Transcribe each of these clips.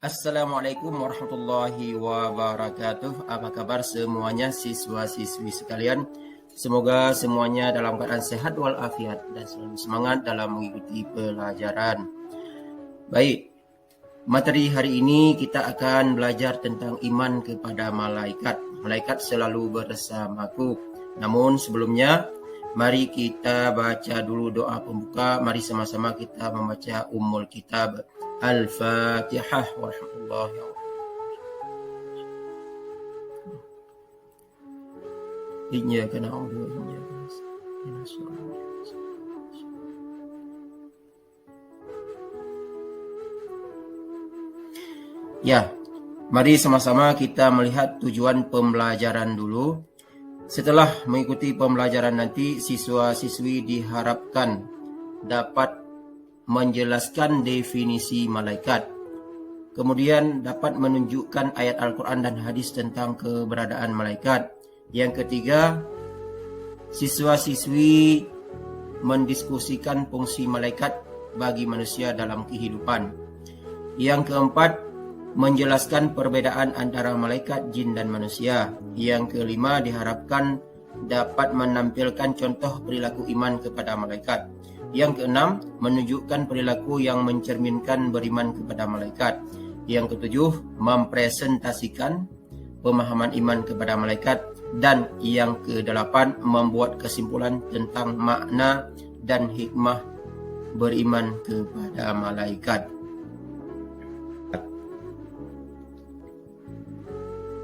Assalamualaikum warahmatullahi wabarakatuh. Apa kabar semuanya siswa-siswi sekalian? Semoga semuanya dalam keadaan sehat walafiat dan selalu semangat dalam mengikuti pelajaran. Baik, materi hari ini kita akan belajar tentang iman kepada malaikat. Malaikat selalu bersamaku. Namun sebelumnya, mari kita baca dulu doa pembuka. Mari sama-sama kita membaca Ummul Kitab. Al-Fatihah warahmatullahi wabarakatuh. Iyyaka na'budu wa iyyaka nasta'in. Ya, mari sama-sama kita melihat tujuan pembelajaran dulu. Setelah mengikuti pembelajaran nanti, siswa-siswi diharapkan dapat menjelaskan definisi malaikat. Kemudian dapat menunjukkan ayat Al-Quran dan hadis tentang keberadaan malaikat. Yang ketiga, siswa-siswi mendiskusikan fungsi malaikat bagi manusia dalam kehidupan. Yang keempat, menjelaskan perbedaan antara malaikat, jin, dan manusia. Yang kelima, diharapkan dapat menampilkan contoh perilaku iman kepada malaikat. Yang keenam, menunjukkan perilaku yang mencerminkan beriman kepada malaikat. Yang ketujuh, mempresentasikan pemahaman iman kepada malaikat. Dan yang kedelapan, membuat kesimpulan tentang makna dan hikmah beriman kepada malaikat.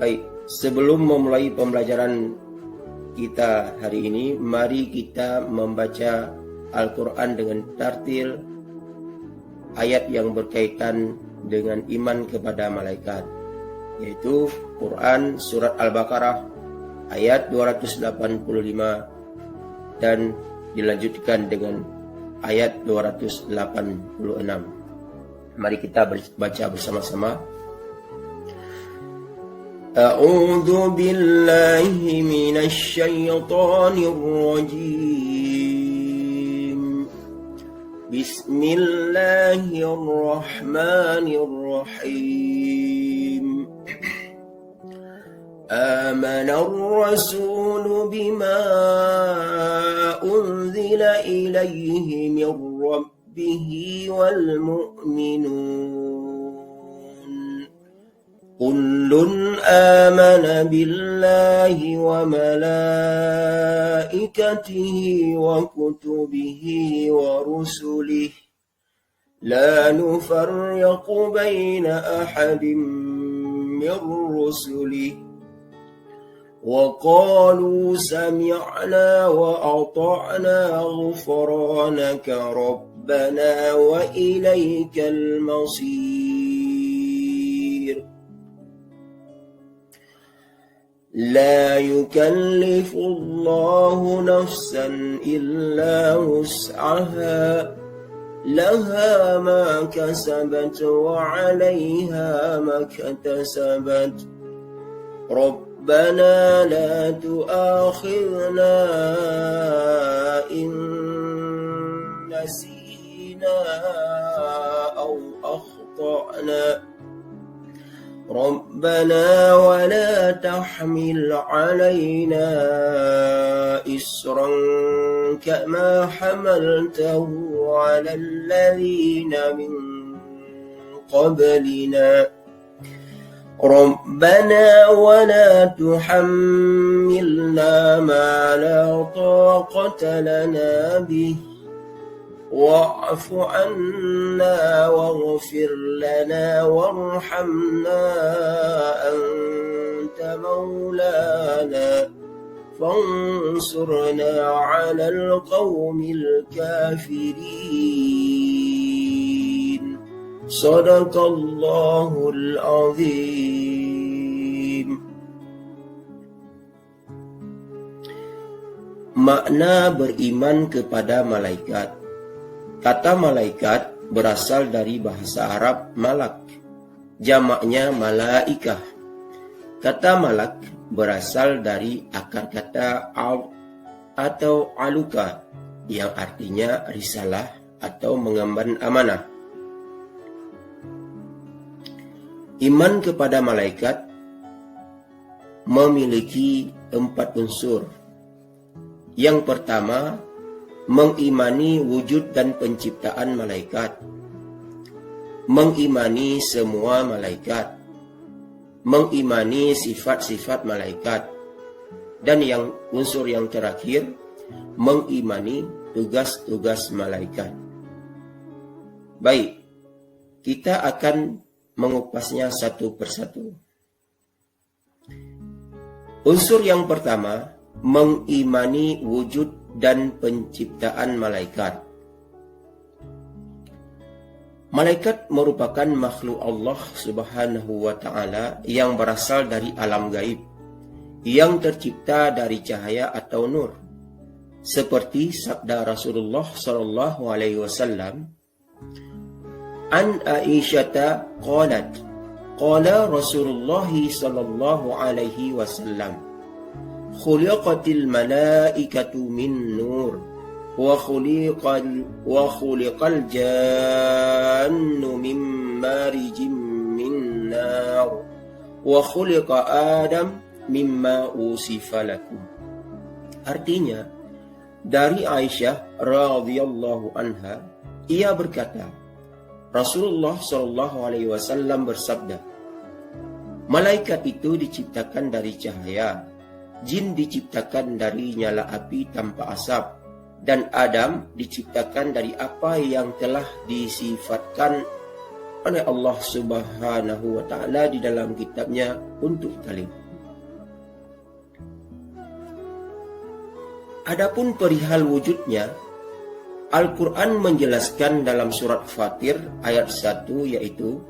Baik, sebelum memulai pembelajaran kita hari ini, mari kita membaca Al-Quran dengan tartil ayat yang berkaitan dengan iman kepada malaikat, yaitu Quran Surat Al-Baqarah ayat 285 dan dilanjutkan dengan ayat 286. Mari kita baca bersama-sama. A'udzu billahi minasy syaithanir rajim. Bismillahirrahmanirrahim. Amana ar-rasulu bima unzila ilayhi min rabbih wal mu'minun. Kullun amana billahi wa malaikatihi wa kutubihi wa rusulihi la nufarriqu baina ahadin min rusulihi wa qalu sami'na wa ata'na ghufranaka rabbana wa ilaykal masir. لا يكلف الله نفسا إلا وسعها لها ما كسبت وعليها ما اكتسبت ربنا لا تؤاخذنا إن نسينا أو أخطأنا ربنا ولا تحمل علينا إصرا كما حملته على الذين من قبلنا ربنا ولا تحملنا ما لا طاقة لنا به واعف عنا واغفر لنا وارحمنا أنت مولانا فانصرنا على القوم الكافرين صدق الله العظيم. Makna beriman kepada malaikat. Kata malaikat berasal dari bahasa Arab malak, jamaknya malaikah. Kata malak berasal dari akar kata al atau aluka yang artinya risalah atau mengemban amanah. Iman kepada malaikat memiliki 4 unsur. Yang pertama, mengimani wujud dan penciptaan malaikat, mengimani semua malaikat, mengimani sifat-sifat malaikat, dan yang unsur yang terakhir, mengimani tugas-tugas malaikat. Baik, kita akan mengupasnya satu persatu. Unsur yang pertama, mengimani wujud dan penciptaan malaikat. Malaikat merupakan makhluk Allah Subhanahu wa Ta'ala yang berasal dari alam gaib, yang tercipta dari cahaya atau nur. Seperti sabda Rasulullah sallallahu alaihi wasallam, An Aisyata qalat, qala Rasulullah sallallahu alaihi wasallam, khuliqatil malaikatu min nur wa khuliqal jannu min marijim min nar wa khuliqa Adam mimma usifa lakum. Artinya, dari Aisyah radhiyallahu anha, ia berkata, Rasulullah sallallahu alaihi wasallam bersabda, malaikat itu diciptakan dari cahaya, jin diciptakan dari nyala api tanpa asap, dan Adam diciptakan dari apa yang telah disifatkan oleh Allah Subhanahu wa Ta'ala di dalam kitabnya untuk kalian. Adapun perihal wujudnya, Al-Quran menjelaskan dalam surat Fatir ayat 1 yaitu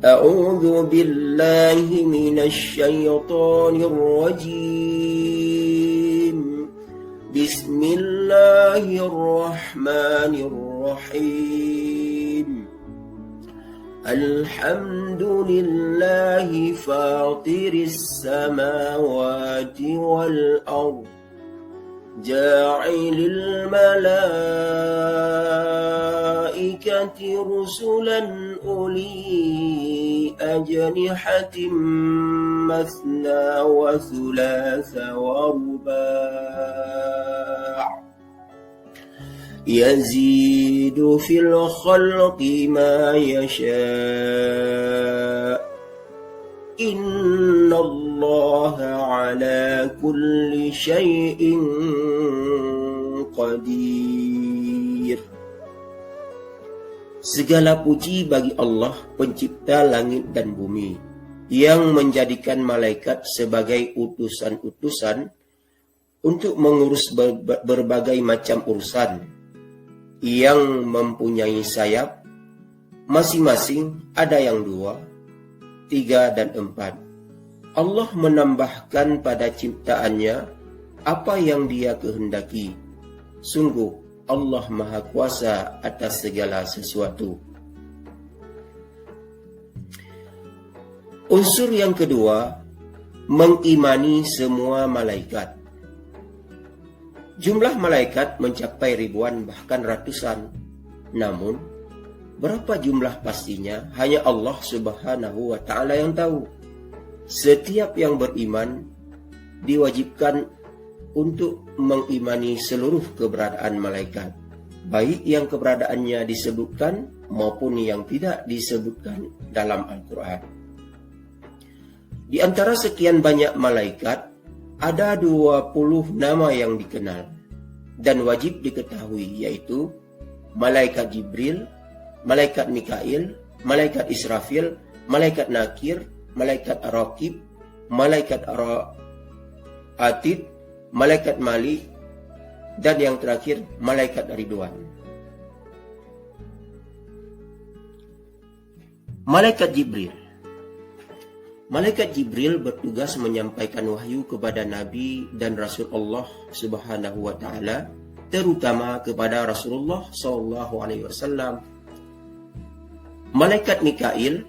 A'udzu billahi minasy syaithanir rajim. Bismillahirrahmanirrahim. Alhamdulillahi fatiris samawati wal ardh. جاعل الملائكة رسلا أولي أجنحة مثنى وثلاث ورباع يزيد في الخلق ما يشاء إن الله على كل شيء قدير. Segala puji bagi Allah, pencipta langit dan bumi, yang menjadikan malaikat sebagai utusan-utusan untuk mengurus berbagai macam urusan, yang mempunyai sayap, masing-masing ada yang 2, 3, dan 4. Allah menambahkan pada ciptaannya apa yang Dia kehendaki. Sungguh Allah Maha Kuasa atas segala sesuatu. Unsur yang kedua, mengimani semua malaikat. Jumlah malaikat mencapai ribuan bahkan ratusan. Namun, berapa jumlah pastinya hanya Allah Subhanahu wa Ta'ala yang tahu. Setiap yang beriman diwajibkan untuk mengimani seluruh keberadaan malaikat, baik yang keberadaannya disebutkan maupun yang tidak disebutkan dalam Al-Quran. Di antara sekian banyak malaikat, ada 20 nama yang dikenal dan wajib diketahui, yaitu malaikat Jibril, malaikat Mikail, malaikat Israfil, malaikat Nakir, malaikat Raqib, malaikat Atid, malaikat Malik, dan yang terakhir malaikat Ridwan. Malaikat Jibril. Malaikat Jibril bertugas menyampaikan wahyu kepada Nabi dan Rasul Allah Subhanahu wa Ta'ala, terutama kepada Rasulullah sallallahu alaihi wasallam. Malaikat Mikail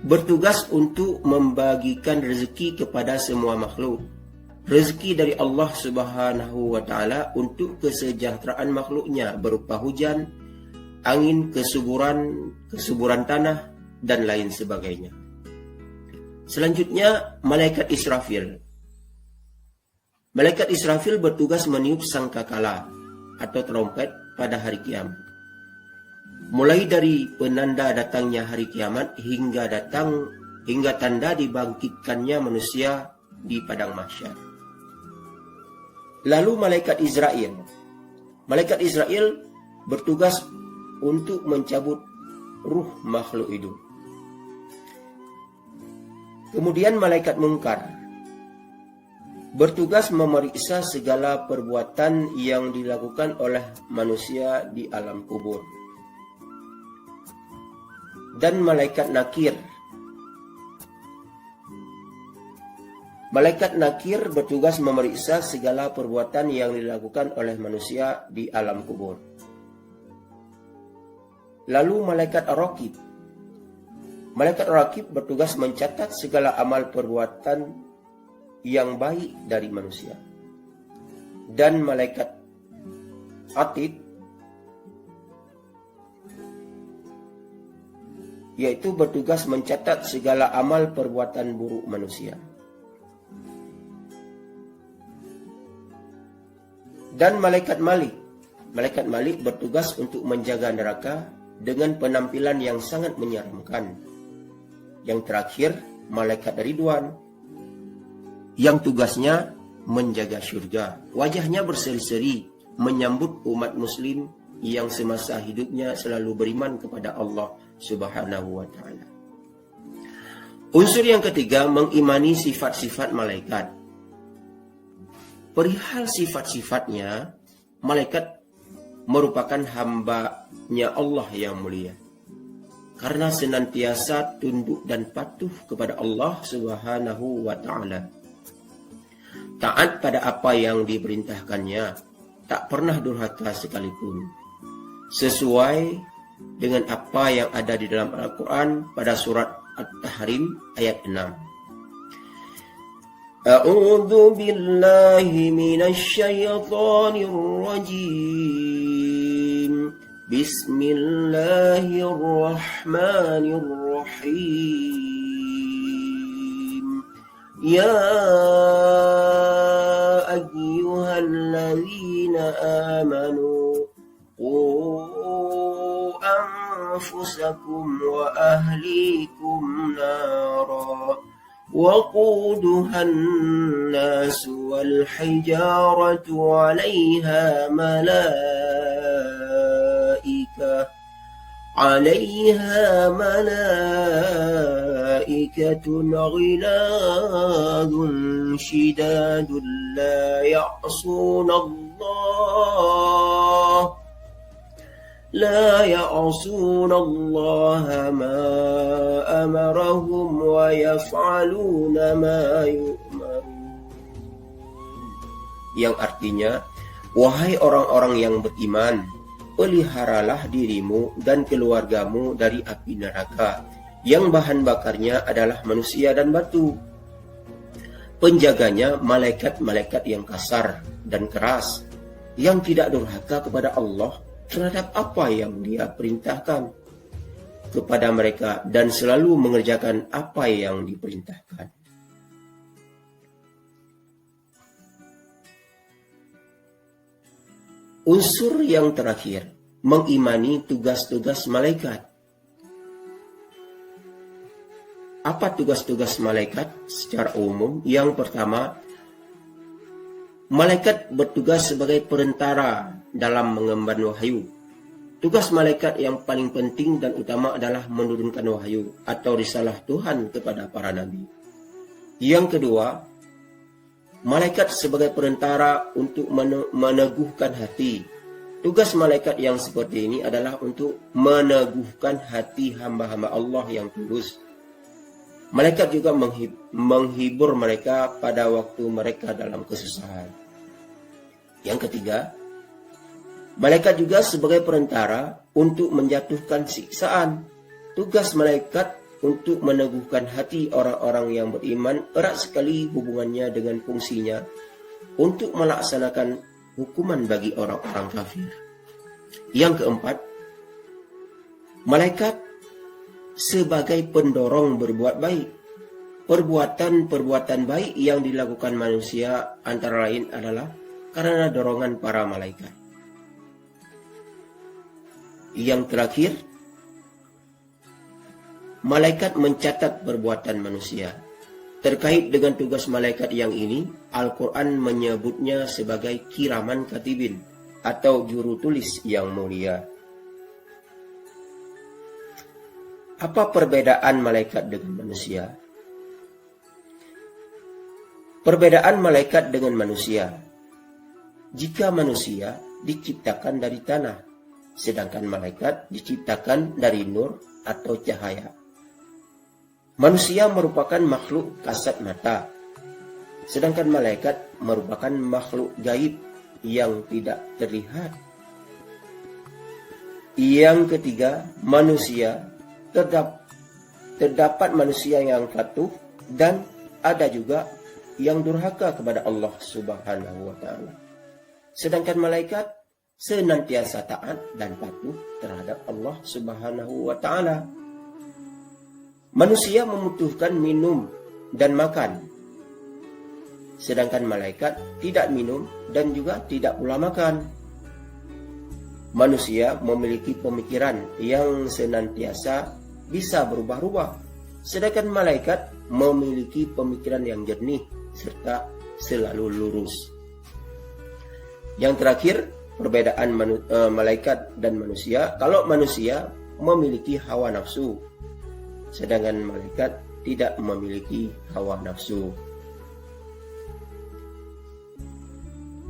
bertugas untuk membagikan rezeki kepada semua makhluk. Rezeki dari Allah Subhanahu wa Ta'ala untuk kesejahteraan makhluknya berupa hujan, angin, kesuburan tanah, dan lain sebagainya. Selanjutnya, malaikat Israfil. Malaikat Israfil bertugas meniup sangkakala atau trompet pada hari kiamat. Mulai dari penanda datangnya hari kiamat hingga tanda dibangkitkannya manusia di padang mahsyar. Lalu malaikat Israel. Malaikat Israel bertugas untuk mencabut ruh makhluk hidup. Kemudian malaikat Munkar bertugas memeriksa segala perbuatan yang dilakukan oleh manusia di alam kubur. Dan malaikat Nakir. Malaikat Nakir bertugas memeriksa segala perbuatan yang dilakukan oleh manusia di alam kubur. Lalu malaikat Raqib. Malaikat Raqib bertugas mencatat segala amal perbuatan yang baik dari manusia. Dan malaikat Atid, yaitu bertugas mencatat segala amal perbuatan buruk manusia. Dan malaikat Malik. Malaikat Malik bertugas untuk menjaga neraka dengan penampilan yang sangat menyeramkan. Yang terakhir, malaikat Ridwan, yang tugasnya menjaga surga. Wajahnya berseri-seri menyambut umat muslim yang semasa hidupnya selalu beriman kepada Allah Subhanahu wa ta'ala. Unsur yang ketiga, mengimani sifat-sifat malaikat. Perihal sifat-sifatnya, malaikat merupakan hamba-Nya Allah yang mulia. Karena senantiasa tunduk dan patuh kepada Allah Subhanahu wa ta'ala. Taat pada apa yang diperintahkannya, tak pernah durhaka sekalipun. Sesuai dengan apa yang ada di dalam Al-Quran pada surat At-Tahrim ayat 6. A'udzu billahi minasy syaithanir rajim. Bismillahirrahmanirrahim. Ya ayyuhalladzina amanu qu anfusakum wa ahlikum nara وقودها الناس والحجارة عليها ملائكة غلاظ شداد لا يعصون الله ما أمرهم ويفعلون ما يؤمرون. Yang artinya, wahai orang-orang yang beriman, peliharalah dirimu dan keluargamu dari api neraka, yang bahan bakarnya adalah manusia dan batu. Penjaganya malaikat-malaikat yang kasar dan keras, yang tidak durhaka kepada Allah terhadap apa yang Dia perintahkan kepada mereka dan selalu mengerjakan apa yang diperintahkan. Unsur yang terakhir, mengimani tugas-tugas malaikat. Apa tugas-tugas malaikat secara umum? Yang pertama, malaikat bertugas sebagai perantara dalam mengemban wahyu. Tugas malaikat yang paling penting dan utama adalah menurunkan wahyu atau risalah Tuhan kepada para nabi. Yang kedua, malaikat sebagai perantara untuk meneguhkan hati. Tugas malaikat yang seperti ini adalah untuk meneguhkan hati hamba-hamba Allah yang tulus. Malaikat juga menghibur mereka pada waktu mereka dalam kesusahan. Yang ketiga, malaikat juga sebagai perantara untuk menjatuhkan siksaan. Tugas malaikat untuk meneguhkan hati orang-orang yang beriman erat sekali hubungannya dengan fungsinya untuk melaksanakan hukuman bagi orang-orang kafir. Yang keempat, Malaikat sebagai pendorong berbuat baik. Perbuatan-perbuatan baik yang dilakukan manusia antara lain adalah karena dorongan para malaikat. Yang terakhir, malaikat mencatat perbuatan manusia. Terkait dengan tugas malaikat yang ini, Al-Quran menyebutnya sebagai kiraman katibin atau juru tulis yang mulia. Apa perbedaan malaikat dengan manusia? Perbedaan malaikat dengan manusia. Jika manusia diciptakan dari tanah, sedangkan malaikat diciptakan dari nur atau cahaya. Manusia merupakan makhluk kasat mata, sedangkan malaikat merupakan makhluk gaib yang tidak terlihat. Yang ketiga, manusia terdapat manusia yang patuh dan ada juga yang durhaka kepada Allah Subhanahu wa Ta'ala. Sedangkan malaikat senantiasa taat dan patuh terhadap Allah Subhanahu wa Ta'ala. Manusia membutuhkan minum dan makan, sedangkan malaikat tidak minum dan juga tidak pula makan. Manusia memiliki pemikiran yang senantiasa bisa berubah-ubah, sedangkan malaikat memiliki pemikiran yang jernih serta selalu lurus. Yang terakhir, perbedaan malaikat dan manusia. Kalau manusia memiliki hawa nafsu, sedangkan malaikat tidak memiliki hawa nafsu.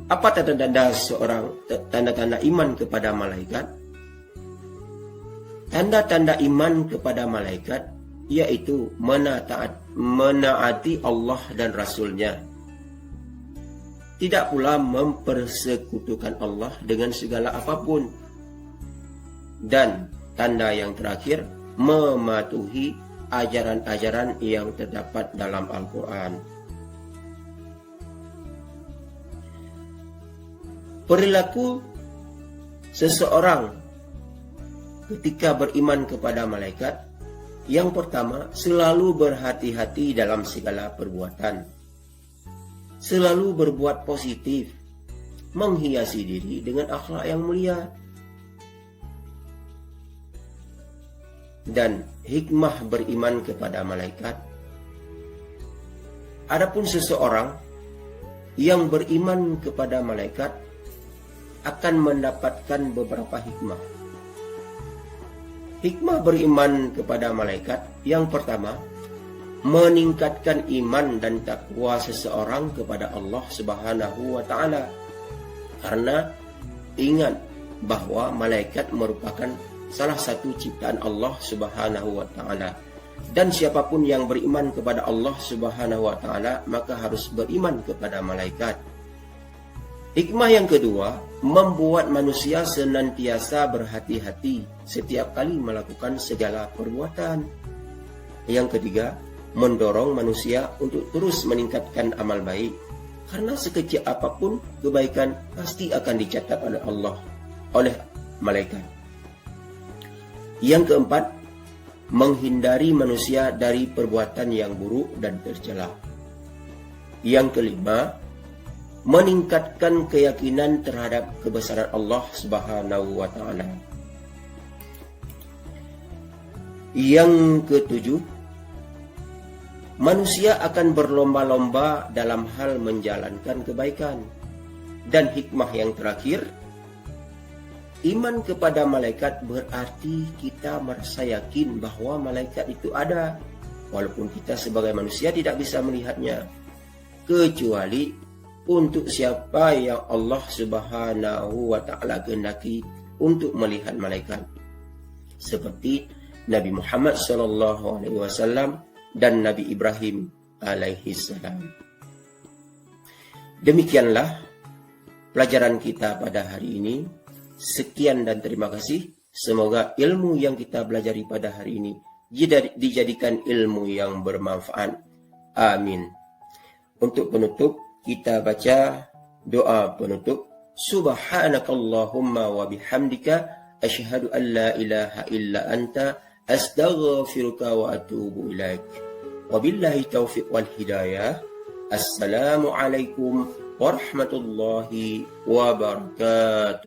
Apa tanda-tanda iman kepada malaikat? Tanda-tanda iman kepada malaikat yaitu menaati Allah dan Rasul-Nya. Tidak pula mempersekutukan Allah dengan segala apapun. Dan tanda yang terakhir, mematuhi ajaran-ajaran yang terdapat dalam Al-Quran. Perilaku seseorang ketika beriman kepada malaikat, yang pertama, selalu berhati-hati dalam segala perbuatan. Selalu berbuat positif, menghiasi diri dengan akhlak yang mulia. Dan hikmah beriman kepada malaikat. Adapun seseorang yang beriman kepada malaikat akan mendapatkan beberapa hikmah. Hikmah beriman kepada malaikat yang pertama, meningkatkan iman dan takwa seseorang kepada Allah Subhanahu wa Ta'ala. Karena ingat bahwa malaikat merupakan salah satu ciptaan Allah Subhanahu wa Ta'ala. Dan siapapun yang beriman kepada Allah Subhanahu wa Ta'ala maka harus beriman kepada malaikat. Hikmah yang kedua, membuat manusia senantiasa berhati-hati setiap kali melakukan segala perbuatan. Yang ketiga, mendorong manusia untuk terus meningkatkan amal baik. Karena sekecil apapun kebaikan pasti akan dicatat oleh Allah, oleh malaikat. Yang keempat, menghindari manusia dari perbuatan yang buruk dan tercela. Yang kelima, meningkatkan keyakinan terhadap kebesaran Allah Subhanahu wa Ta'ala. Yang ketujuh, manusia akan berlomba-lomba dalam hal menjalankan kebaikan. Dan hikmah yang terakhir, iman kepada malaikat berarti kita merasa yakin bahwa malaikat itu ada, walaupun kita sebagai manusia tidak bisa melihatnya, kecuali untuk siapa yang Allah Subhanahu wa Ta'ala kehendaki untuk melihat malaikat, seperti Nabi Muhammad SAW dan Nabi Ibrahim alaihissalam. Demikianlah pelajaran kita pada hari ini. Sekian dan terima kasih. Semoga ilmu yang kita pelajari pada hari ini dijadikan ilmu yang bermanfaat. Amin. Untuk penutup, kita baca doa penutup. Subhanakallahumma wa bihamdika asyhadu an la ilaha illa anta astaghfiruka wa atubu ilaik. Wabillahi taufiq wal hidayah. Assalamualaikum warahmatullahi wabarakatuh.